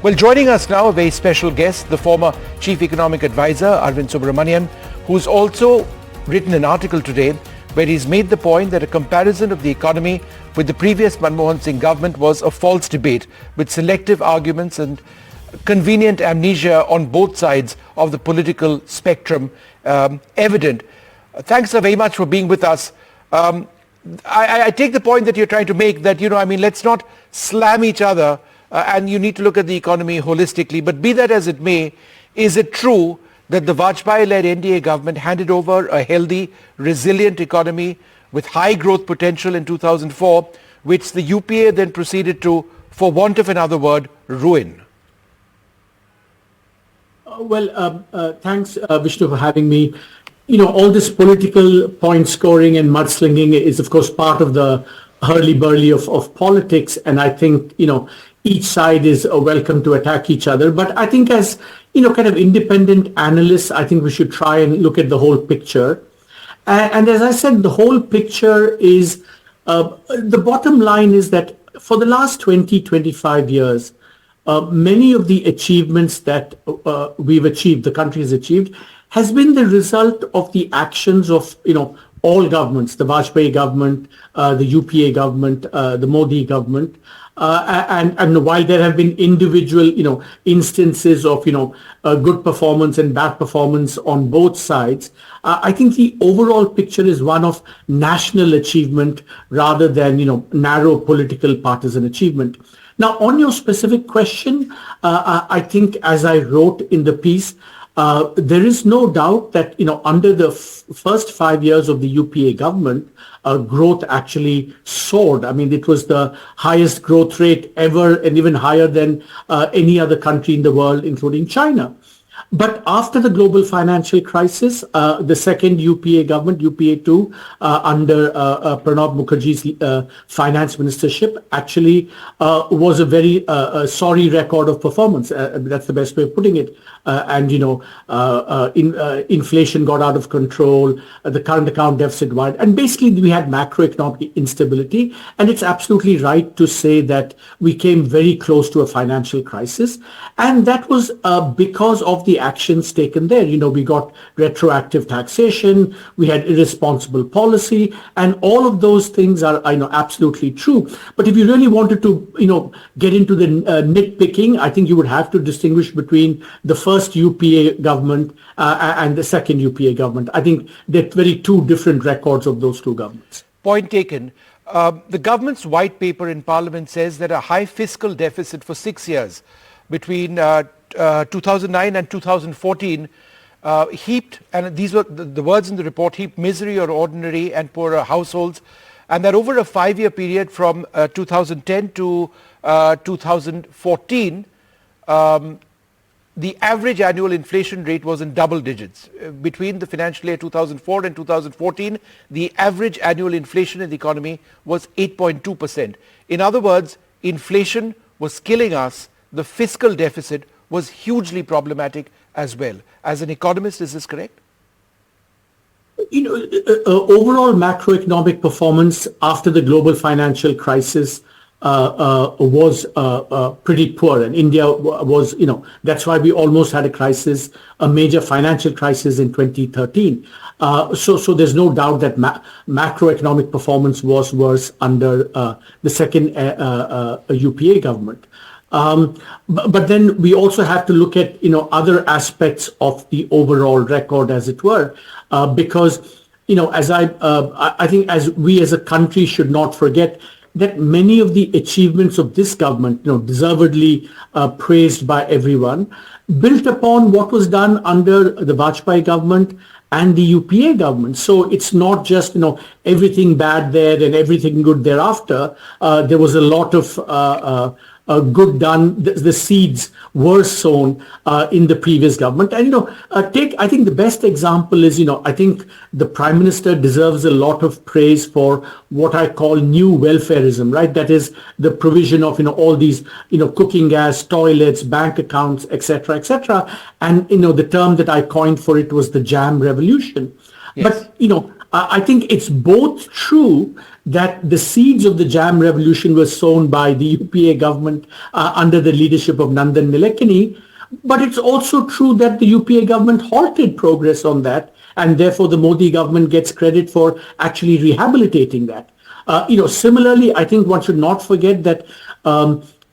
Well, joining us now, a very special guest, the former Chief Economic Advisor, Arvind Subramanian, who's also written an article today where he's made the point that a comparison of the economy with the previous Manmohan Singh government was a false debate with selective arguments and convenient amnesia on both sides of the political spectrum evident. Thanks very much for being with us. I take the point that you're trying to make that, let's not slam each other and you need to look at the economy holistically. But be that as it may, is it true that the Vajpayee-led NDA government handed over a healthy, resilient economy with high growth potential in 2004, which the UPA then proceeded to, for want of another word, ruin? Thanks, Vishnu, for having me. All this political point scoring and mudslinging is, of course, part of the hurly-burly of politics. And I think, each side is welcome to attack each other. But I think as, kind of independent analysts, I think we should try and look at the whole picture. And as I said, the whole picture is, the bottom line is that for the last 20, 25 years, many of the achievements that we've achieved, the country has achieved, has been the result of the actions of, all governments, the Vajpayee government, the UPA government, the Modi government. And while there have been individual, instances of, good performance and bad performance on both sides, I think the overall picture is one of national achievement rather than, narrow political partisan achievement. Now, on your specific question, I think as I wrote in the piece, there is no doubt that, under the first 5 years of the UPA government, growth actually soared. I mean, it was the highest growth rate ever and even higher than any other country in the world, including China. But after the global financial crisis, the second UPA government, UPA 2, under Pranab Mukherjee's finance ministership, actually was a very sorry record of performance. That's the best way of putting it. Inflation got out of control, the current account deficit widened, and basically we had macroeconomic instability. And it's absolutely right to say that we came very close to a financial crisis. And that was because of the actions taken there. We got retroactive taxation, we had irresponsible policy, and all of those things are, absolutely true. But if you really wanted to, get into the nitpicking, I think you would have to distinguish between the first UPA government and the second UPA government. I think they're very two different records of those two governments. Point taken. The government's white paper in Parliament says that a high fiscal deficit for 6 years between 2009 and 2014 heaped, and these were the words in the report, heaped misery on ordinary and poorer households, and that over a 5-year period from 2010 to 2014, the average annual inflation rate was in double digits. Between the financial year 2004 and 2014, the average annual inflation in the economy was 8.2%. In other words, inflation was killing us. The fiscal deficit was hugely problematic as well. As an economist, is this correct? Overall macroeconomic performance after the global financial crisis was pretty poor, and India was, that's why we almost had a crisis, a major financial crisis in 2013. So there's no doubt that macroeconomic performance was worse under the second UPA government. But then we also have to look at, other aspects of the overall record, as it were, because, as I think as we as a country should not forget that many of the achievements of this government, deservedly praised by everyone, built upon what was done under the Vajpayee government and the UPA government. So it's not just, everything bad there and everything good thereafter. There was a lot of good done. The seeds were sown in the previous government. And, I think the best example is, I think the Prime Minister deserves a lot of praise for what I call new welfareism, right? That is the provision of, all these, cooking gas, toilets, bank accounts, etc., etc. And, the term that I coined for it was the jam revolution. Yes. But, I think it's both true that the seeds of the jam revolution were sown by the UPA government under the leadership of Nandan Nilekani, but it's also true that the UPA government halted progress on that, and therefore the Modi government gets credit for actually rehabilitating that. Similarly, I think one should not forget that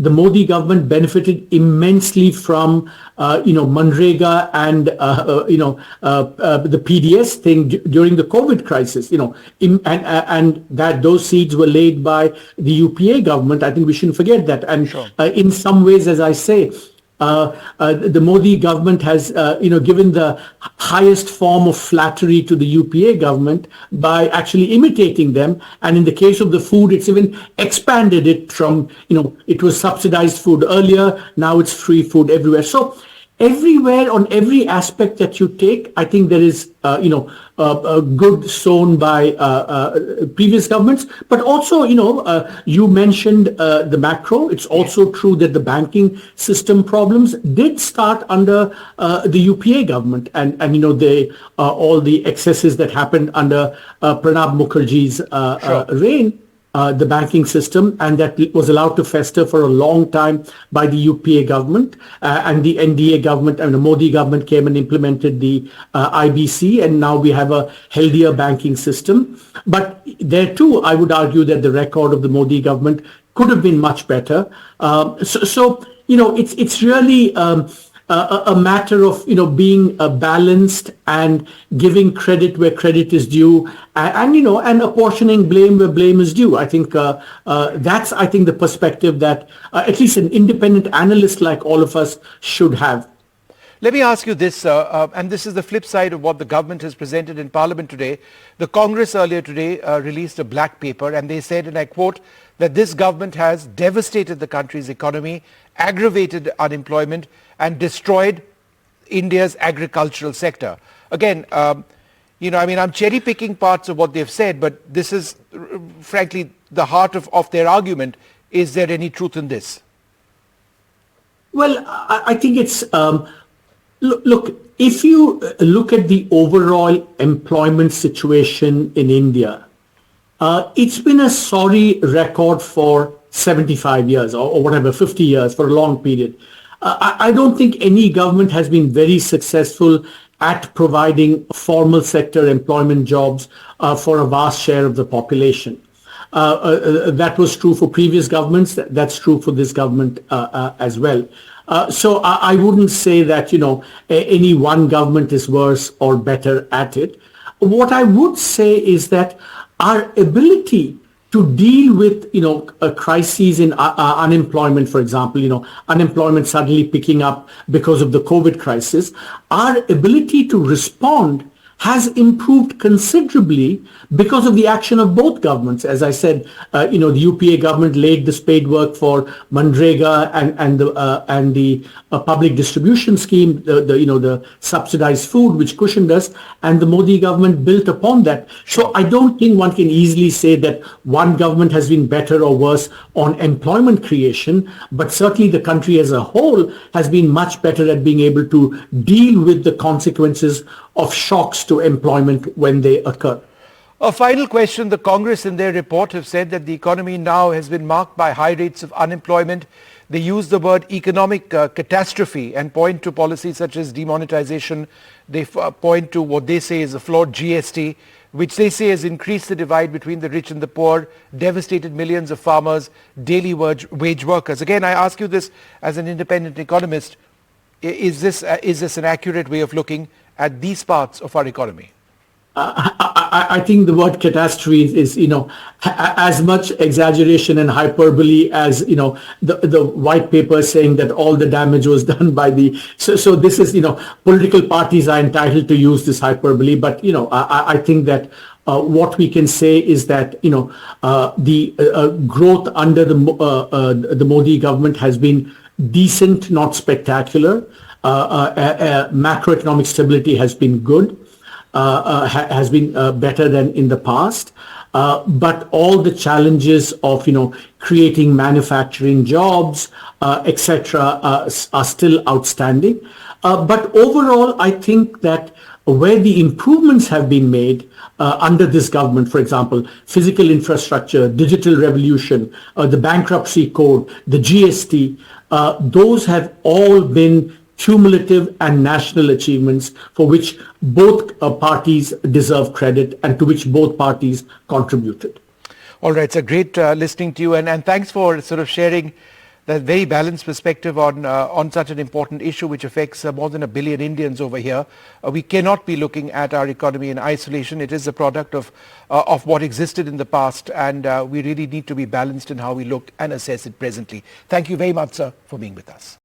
the Modi government benefited immensely from, Manrega and, the PDS thing during the COVID crisis, and that those seeds were laid by the UPA government. I think we shouldn't forget that. And Sure. In some ways, as I say, the Modi government has, given the highest form of flattery to the UPA government by actually imitating them. And in the case of the food, it's even expanded it from, it was subsidized food earlier. Now it's free food everywhere. So everywhere, on every aspect that you take, I think there is, good sown by previous governments. But also, you mentioned the macro. It's also true that the banking system problems did start under the UPA government, and all the excesses that happened under Pranab Mukherjee's reign. The banking system, and that was allowed to fester for a long time by the UPA government, and the NDA government and the Modi government came and implemented the IBC, and now we have a healthier banking system. But there too, I would argue that the record of the Modi government could have been much better. It's really a matter of being balanced and giving credit where credit is due, and apportioning blame where blame is due. I think that's the perspective that at least an independent analyst like all of us should have. Let me ask you this, and this is the flip side of what the government has presented in Parliament today. The Congress earlier today released a black paper, and they said, and I quote, that this government has devastated the country's economy, aggravated unemployment, and destroyed India's agricultural sector. Again, I'm cherry picking parts of what they've said, but this is frankly the heart of their argument. Is there any truth in this? Well, I think it's, look, if you look at the overall employment situation in India, it's been a sorry record for 75 years or whatever, 50 years, for a long period. I don't think any government has been very successful at providing formal sector employment jobs for a vast share of the population. That was true for previous governments. That's true for this government as well. So I wouldn't say that, any one government is worse or better at it. What I would say is that our ability to deal with, a crisis in unemployment, for example, unemployment suddenly picking up because of the COVID crisis, our ability to respond has improved considerably because of the action of both governments. As I said, the UPA government laid the spade work for Manrega and the public distribution scheme, the subsidized food, which cushioned us, and the Modi government built upon that. So I don't think one can easily say that one government has been better or worse on employment creation, but certainly the country as a whole has been much better at being able to deal with the consequences of shocks to employment when they occur. A final question. The Congress in their report have said that the economy now has been marked by high rates of unemployment. They use the word economic catastrophe and point to policies such as demonetization. They point to what they say is a flawed GST, which they say has increased the divide between the rich and the poor, devastated millions of farmers, daily wage workers. Again, I ask you this as an independent economist. Is this an accurate way of looking at these parts of our economy? I think the word catastrophe is, as much exaggeration and hyperbole as, the white paper saying that all the damage was done by the... So this is, political parties are entitled to use this hyperbole. But, I think that what we can say is that, the growth under the Modi government has been decent, not spectacular. Macroeconomic stability has been good. Has been better than in the past, but all the challenges of creating manufacturing jobs, etc., are still outstanding. But overall, I think that where the improvements have been made under this government, for example, physical infrastructure, digital revolution, the bankruptcy code, the GST, those have all been cumulative and national achievements for which both parties deserve credit and to which both parties contributed. All right, it's great listening to you, and thanks for sort of sharing that very balanced perspective on such an important issue which affects more than 1 billion Indians over here. We cannot be looking at our economy in isolation. It is a product of what existed in the past, and we really need to be balanced in how we look and assess it presently. Thank you very much, sir, for being with us.